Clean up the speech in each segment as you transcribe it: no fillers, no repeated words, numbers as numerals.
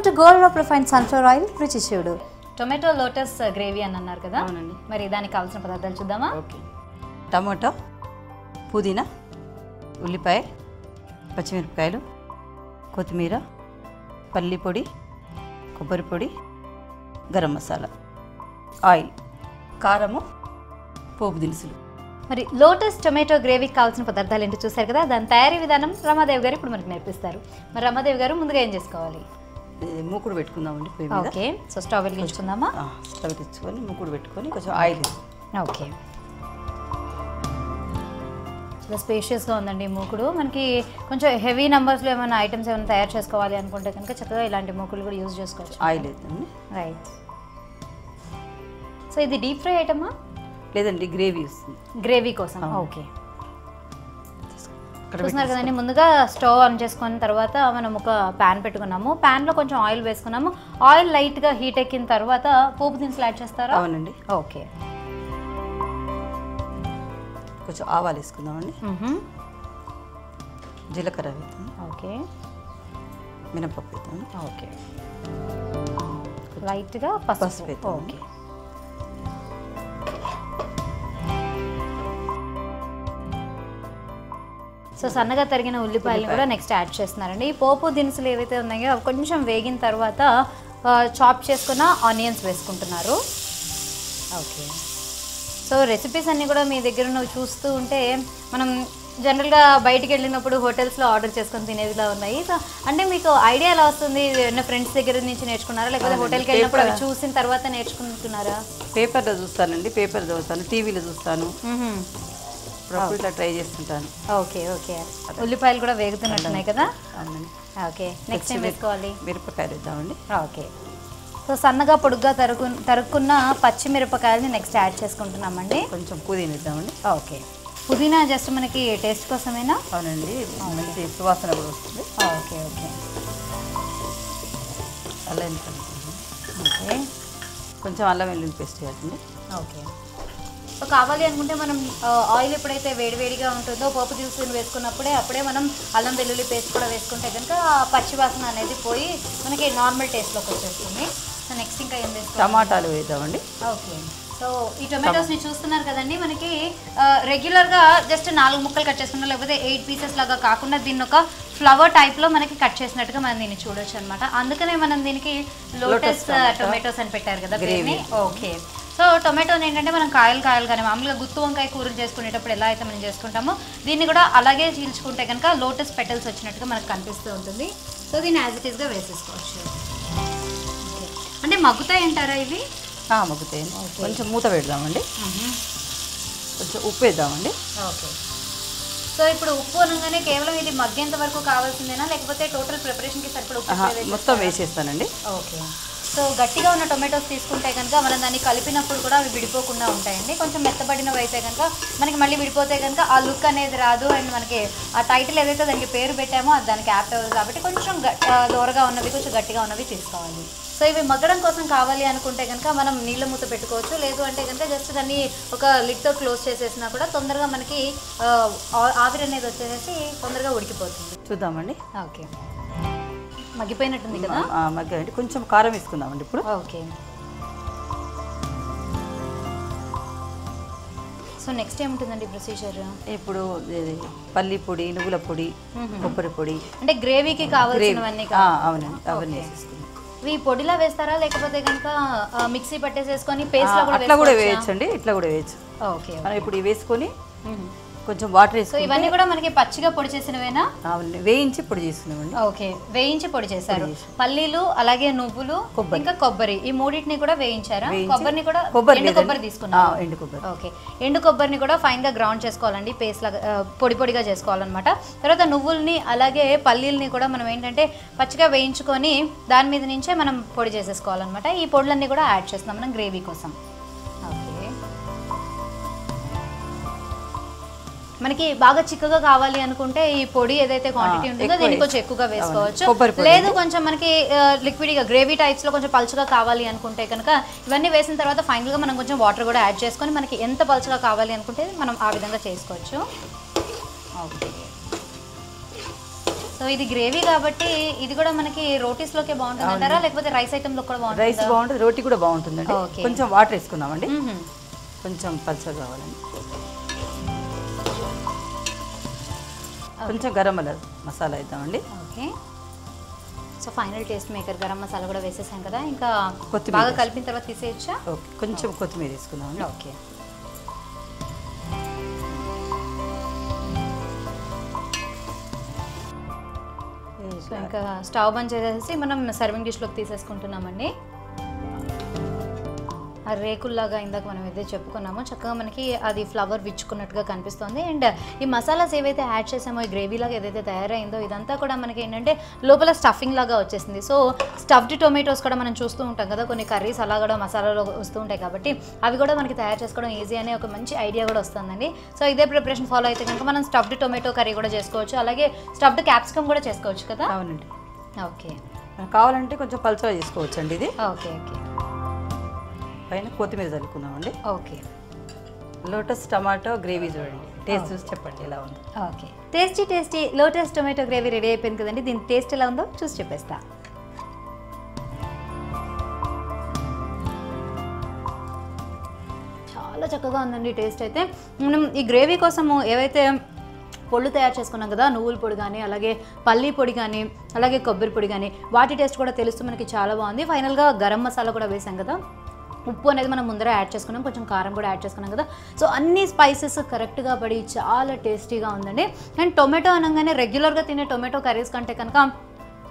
Welcome to gold refined sunflower oil రుచి చూడు. Tomato lotus gravy అని అన్నారు కదా? అవునండి. మరి దానికి కావాల్సిన పదార్థాలు చూద్దామా? ఓకే. టమాటో, పుదీనా, ఉల్లిపాయ, పచ్చిమిరపకాయలు, కొత్తిమీర, పల్లి పొడి, కొబ్బరి పొడి, గరం మసాలా, ఆయిల్, కారము, పోపు దినుసులు. మరి లోటస్ టొమాటో గ్రేవీకి కావాల్సిన పదార్థాలు ఏంటో చూసారు కదా. దాని తయారీ విధానం రమాదేవి గారు ఇప్పుడు మనకు నేర్పిస్తారు. మరి రమాదేవి గారు ముందుగా ఏం చేసుకోవాలి? మూకుడు పెట్టుకుందామండి పొయ్యి మీద. ఓకే, సో స్టవ్ వెలిగించుకుందామా? స్టవ్ వెలిగించుకొని మూకుడు పెట్టుకొని కొంచెం ఆయిల్. ఓకే, చాలా స్పేషియస్గా ఉందండి మూకుడు. మనకి కొంచెం హెవీ నెంబర్స్లో ఏమైనా ఐటమ్స్ ఏమైనా తయారు చేసుకోవాలి అనుకుంటే కనుక చక్కగా ఇలాంటి మూకులు కూడా యూజ్ చేసుకోవచ్చు. ఆయిల్ వేద్దామండి. రైట్. సో ఇది డీప్ ఫ్రై ఐటమా? లేదండి, గ్రేవీ వస్తుంది. గ్రేవీ కోసం. ఓకే, చూస్తున్నారు కదండి. ముందుగా స్టవ్ ఆన్ చేసుకున్న తర్వాత మనం ఒక ప్యాన్ పెట్టుకున్నాము. ప్యాన్లో కొంచెం ఆయిల్ వేసుకున్నాము. ఆయిల్ లైట్గా హీట్ ఎక్కిన తర్వాత పోపు దినుసులు యాడ్ చేస్తారా? అవునండి. ఓకే, కొంచెం ఆవాలు వేసుకుందామండి. జీలకర్ర వేద్దాం. ఓకే, మినపప్పు వేద్దాం. ఓకే, లైట్గా పసుపు వేద్దాం. ఓకే, సో సన్నగా తరిగిన ఉల్లిపాయలు కూడా నెక్స్ట్ యాడ్ చేస్తున్నారండి. ఈ పోపు దినుసులు ఏవైతే ఉన్నాయో అవి కొంచెం వేగిన తర్వాత చాప్ చేసుకున్న ఆనియన్స్ వేసుకుంటున్నారు. ఓకే, సో రెసిపీస్ అన్నీ కూడా మీ దగ్గర ఉన్నవి చూస్తూ ఉంటే మనం జనరల్గా బయటికి వెళ్ళినప్పుడు హోటల్స్లో ఆర్డర్ చేసుకొని తినేదిలా ఉన్నాయి. సో అంటే మీకు ఐడియా ఎలా వస్తుంది? ఏమైనా ఫ్రెండ్స్ దగ్గర నుంచి నేర్చుకున్నారా, లేకపోతే హోటల్కి వెళ్ళినప్పుడు అవి చూసిన తర్వాత నేర్చుకుంటున్నారా? పేపర్లో చూస్తానండి, పేపర్ చదువుతాను, టీవీలో చూస్తాను, ఇట్లా ట్రై చేస్తుంటాను. ఓకే ఓకే, ఉల్లిపాయలు కూడా వేగుతున్నట్టున్నాయి కదా? అవునండి. ఓకే, నెక్స్ట్ ఏం వేసుకోవాలి? మిరపకాయలు వేద్దామండి. ఓకే, సో సన్నగా పొడుగ్గా తరుక్కున్న పచ్చిమిరపకాయలని నెక్స్ట్ యాడ్ చేసుకుంటున్నామండి. కొంచెం పుదీనా వేద్దామండి. ఓకే, పుదీనా జస్ట్ మనకి టేస్ట్ కోసమేనా? అవునండి, మంచి సువాసన కూడా వస్తుంది. ఓకే ఓకే, అల్లం ఓకే, కొంచెం అల్లం వెల్లుల్లి పేస్ట్ వేయాలండి. ఓకే, సో కావాలి అనుకుంటే మనం ఆయిల్ ఎప్పుడైతే వేడివేడిగా ఉంటుందో పోపు దినుసులు వేసుకున్నప్పుడే అప్పుడే మనం అల్లం వెల్లుల్లి పేస్ట్ కూడా వేసుకుంటే కనుక పచ్చి వాసన అనేది పోయి మనకి నార్మల్ టేస్ట్లోకి వచ్చేస్తుంది. సో నెక్స్ట్ ఇంకా ఏం వేసుకోవాలి? టమాటాలు వేద్దామండి. ఓకే, సో ఈ టొమాటోస్ని చూస్తున్నారు కదండి. మనకి రెగ్యులర్గా జస్ట్ 4 ముక్కలు కట్ చేసుకున్నాం, లేకపోతే 8 పీసెస్ లాగా కాకుండా దీన్ని ఒక ఫ్లవర్ టైప్లో మనకి కట్ చేసినట్టుగా మనం దీన్ని చూడొచ్చు అనమాట. అందుకనే మనం దీనికి లోటస్ టొమాటోస్ అని పెట్టారు కదా గ్రేవీ. ఓకే, సో టొమాటోని ఏంటంటే మనం కాయలు కానీ మామూలుగా గుత్తి వంకాయ కూరలు చేసుకునేటప్పుడు ఎలా అయితే మనం చేసుకుంటామో దీన్ని కూడా అలాగే చీల్చుకుంటే కనుక లోటస్ పెటల్స్ వచ్చినట్టుగా మనకు కనిపిస్తూ ఉంటుంది. సో దీన్ని యాజ్ ఇట్ ఈస్గా వేసేసుకోవచ్చు. అంటే మగ్గుతాయి అంటారా ఇవి? మగ్గుతాయి. కొంచెం మూత పెడదామండి. కొంచెం ఉప్పు వేద్దామండి. ఓకే, సో ఇప్పుడు ఉప్పు అనగానే కేవలం ఇది మగ్గేంత వరకు కావాల్సిందేనా, లేకపోతే టోటల్ ప్రిపరేషన్కి సరిపడా ఉప్పు మొత్తం వేసేస్తానండి. ఓకే, సో గట్టిగా ఉన్న టొమాటోస్ తీసుకుంటే కనుక మనం దాన్ని కలిపినప్పుడు కూడా అవి విడిపోకుండా ఉంటాయండి. కొంచెం మెత్తబడినవి అయితే కనుక మనకి మళ్ళీ విడిపోతే కనుక ఆ లుక్ అనేది రాదు. అండ్ మనకి ఆ టైటిల్ ఏదైతే దానికి పేరు పెట్టామో అది దానికి యాప్ట్ అవ్వదు. కాబట్టి కొంచెం దూరగా ఉన్నవి, కొంచెం గట్టిగా ఉన్నవి తీసుకోవాలి. సో ఇవి మగ్గడం కోసం కావాలి అనుకుంటే కనుక మనం నీళ్ళ మూత పెట్టుకోవచ్చు. లేదు అంటే కనుక జస్ట్ దాన్ని ఒక లిడ్తో క్లోజ్ చేసేసినా కూడా తొందరగా మనకి ఆవిరి అనేది వచ్చేసి తొందరగా ఉడికిపోతుంది. చూద్దామండి. ఓకే, మగ్గిపోయినట్టుంది కదా? మగ్గాయండి. కొంచెం కారం వేసుకుందామండి ఇప్పుడు. ఓకే, సో నెక్స్ట్ ఏముంటుందండి ప్రొసీజర్? ఇప్పుడు పల్లి పొడి, నువ్వుల పొడి, కొబ్బరి పొడి, అంటే గ్రేవీకి కావాల్సినవన్నీ. అవునండి, అవన్నీ వేసేసుకుందాం. ఇవి పొడిలా వేస్తారా, లేకపోతే కనుక మిక్సీ పట్టేసేసుకొని పేస్ట్ అట్లా కూడా వేయచ్చండి, ఇట్లా కూడా వేయచ్చు. ఓకే, మనం ఇప్పుడు ఇవి వేసుకొని కొంచెం వాటర్ వేసి. సో ఇవన్నీ కూడా మనకి పచ్చిగా పొడి చేసినవేనా? వేయించి పొడి చేస్తున్నామండి. ఓకే, వేయించి పొడి చేశారు. పల్లీలు, అలాగే నువ్వులు, ఇంకా కొబ్బరి, ఈ మూడింటిని కూడా వేయించారా? కొబ్బరిని కూడా ఎండు కొబ్బరి తీసుకున్నాం. ఎండు కొబ్బరి. ఓకే, ఎండు కొబ్బరిని కూడా ఫైన్ గా గ్రౌండ్ చేసుకోవాలండి, పేస్ట్ లాగా పొడి పొడిగా చేసుకోవాలన్నమాట. తర్వాత నువ్వుల్ని అలాగే పల్లీలని కూడా మనం ఏంటంటే పచ్చిగా వేయించుకొని దాని మీద నుంచే మనం పొడి చేసేసుకోవాలన్నమాట. ఈ పొడులన్నీ కూడా యాడ్ చేస్తున్నాం మనం గ్రేవీ కోసం. మనకి బాగా చిక్కగా కావాలి అనుకుంటే ఈ పొడి ఏదైతే క్వాంటిటీ ఉంటుందో దీన్ని కొంచెం ఎక్కువగా వేసుకోవచ్చు. లేదు కొంచెం మనకి లిక్విడ్గా గ్రేవీ టైప్స్లో కొంచెం పలుచగా కావాలి అనుకుంటే కనుక ఇవన్నీ వేసిన తర్వాత ఫైనల్గా మనం కొంచెం వాటర్ కూడా యాడ్ చేసుకొని మనకి ఎంత పలుచగా కావాలి అనుకుంటే మనం ఆ విధంగా చేసుకోవచ్చు. ఓకే, సో సో ఇది గ్రేవీ కాబట్టి ఇది కూడా మనకి రోటీస్ లోకే బాగుంటుంది అంటారా లేకపోతే రైస్ ఐటమ్ లో కూడా బాగుంటుంది? రైస్ బాగుంటుంది, రోటీ కూడా బాగుంటుందండి. కొంచెం వాటర్ వేసుకుందామండి, కొంచెం పల్చగా కావాలండి. కొంచెం గరం మసాలా వేద్దామండి. Okay. So final taste maker garam masala కూడా వేసేసాం కదా, ఇంకా బాగా కలిపిన తర్వాత తీసేయచ్చా? ఓకే, కొంచెం కొత్తిమీర తీసుకుందామండి. ఓకే. సో ఇంకా స్టవ్ బంద్ చేసేసి మనం సర్వింగ్ డిష్లోకి తీసేసుకుంటున్నామండి. ఆ రేకుల్లాగా ఇందాక మనం ఏదైతే చెప్పుకున్నామో చక్కగా మనకి అది ఫ్లవర్ విచ్చుకున్నట్టుగా కనిపిస్తుంది. అండ్ ఈ మసాలాస్ ఏవైతే యాడ్ చేసామో ఈ గ్రేవీలాగా ఏదైతే తయారైందో ఇదంతా కూడా మనకి ఏంటంటే లోపల స్టఫింగ్ లాగా వచ్చేసింది. సో స్టఫ్డ్ టొమాటోస్ కూడా మనం చూస్తూ ఉంటాం కదా, కొన్ని కర్రీస్ అలా కూడా మసాలాలో వస్తూ ఉంటాయి కాబట్టి అవి కూడా మనకి తయారు చేసుకోవడం ఈజీ అనే ఒక మంచి ఐడియా కూడా వస్తుందండి. సో ఇదే ప్రిపరేషన్ ఫాలో అయితే కనుక మనం స్టఫ్డ్ టొమాటో కర్రీ కూడా చేసుకోవచ్చు, అలాగే స్టఫ్డ్ క్యాప్సికమ్ కూడా చేసుకోవచ్చు కదా. అవునండి. ఓకే, కావాలంటే కొంచెం పల్చగా చేసుకోవచ్చు అండి ఇది. Okay okay. పైన కొత్తిమీర చల్లుకుందామండి. ఓకే. లోటస్ టమాటో గ్రేవీ చూడండి, టేస్ట్ చూసి చెప్పండి ఎలా ఉంది. Okay, tasty lotus tomato gravy ready అయిపోయింది కదండి. దీని టేస్ట్ ఎలా ఉందో చూసి చెప్పేస్తా. చాలా చక్కగా ఉందండి టేస్ట్ అయితే. మనం ఈ గ్రేవీ కోసము ఏవైతే పొళ్ళు తయారు చేసుకున్నాం కదా, నువ్వుల పొడి కానీ అలాగే పల్లీ పొడి కానీ అలాగే కొబ్బరి పొడి కానీ వాటి టేస్ట్ కూడా తెలుస్తూ మనకి చాలా బాగుంది. ఫైనల్గా గరం మసాలా కూడా వేసాం కదా, ఉప్పు అనేది మనం ముందర యాడ్ చేసుకున్నాం, కొంచెం కారం కూడా యాడ్ చేసుకున్నాం కదా. సో అన్ని స్పైసెస్ కరెక్ట్గా పడి చాలా టేస్టీగా ఉందండి. అండ్ టొమాటో అనగానే రెగ్యులర్గా తినే టొమాటో కర్రీస్ కంటే కనుక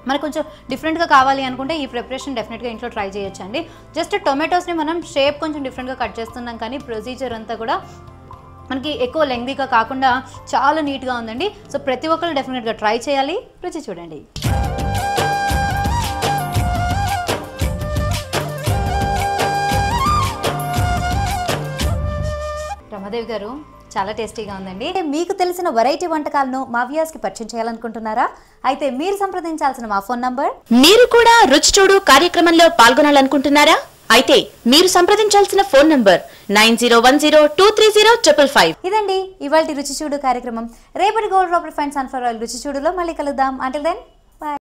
మనకు కొంచెం డిఫరెంట్గా కావాలి అనుకుంటే ఈ ప్రిపరేషన్ డెఫినెట్గా ఇంట్లో ట్రై చేయొచ్చండి. జస్ట్ టొమాటోస్ని మనం షేప్ కొంచెం డిఫరెంట్గా కట్ చేస్తున్నాం కానీ ప్రొసీజర్ అంతా కూడా మనకి ఎక్కువ లెంగ్తీగా కాకుండా చాలా నీట్గా ఉందండి. సో ప్రతి ఒక్కరు డెఫినెట్గా ట్రై చేయాలి, రుచి చూడండి. రమాదేవి గారు, చాలా టేస్టీగా ఉందండి. మీకు తెలిసిన వెరైటీ వంటకాలను మా వ్యూయర్స్ కి పరిచయం చేయాలనుకుంటున్నారా? అయితే మీరు సంప్రదించాల్సిన మా ఫోన్ నంబర్. మీరు కూడా రుచి చూడు కార్యక్రమంలో పాల్గొనాలనుకుంటున్నారా? అయితే మీరు సంప్రదించాల్సిన ఫోన్ నంబర్ 9010230555. ఇదండి ఇవాల్టి రుచి చూడు కార్యక్రమం. రేపటి gold drop refined sunflower oil రుచి చూడులో మళ్ళీ కలుద్దాం. Until then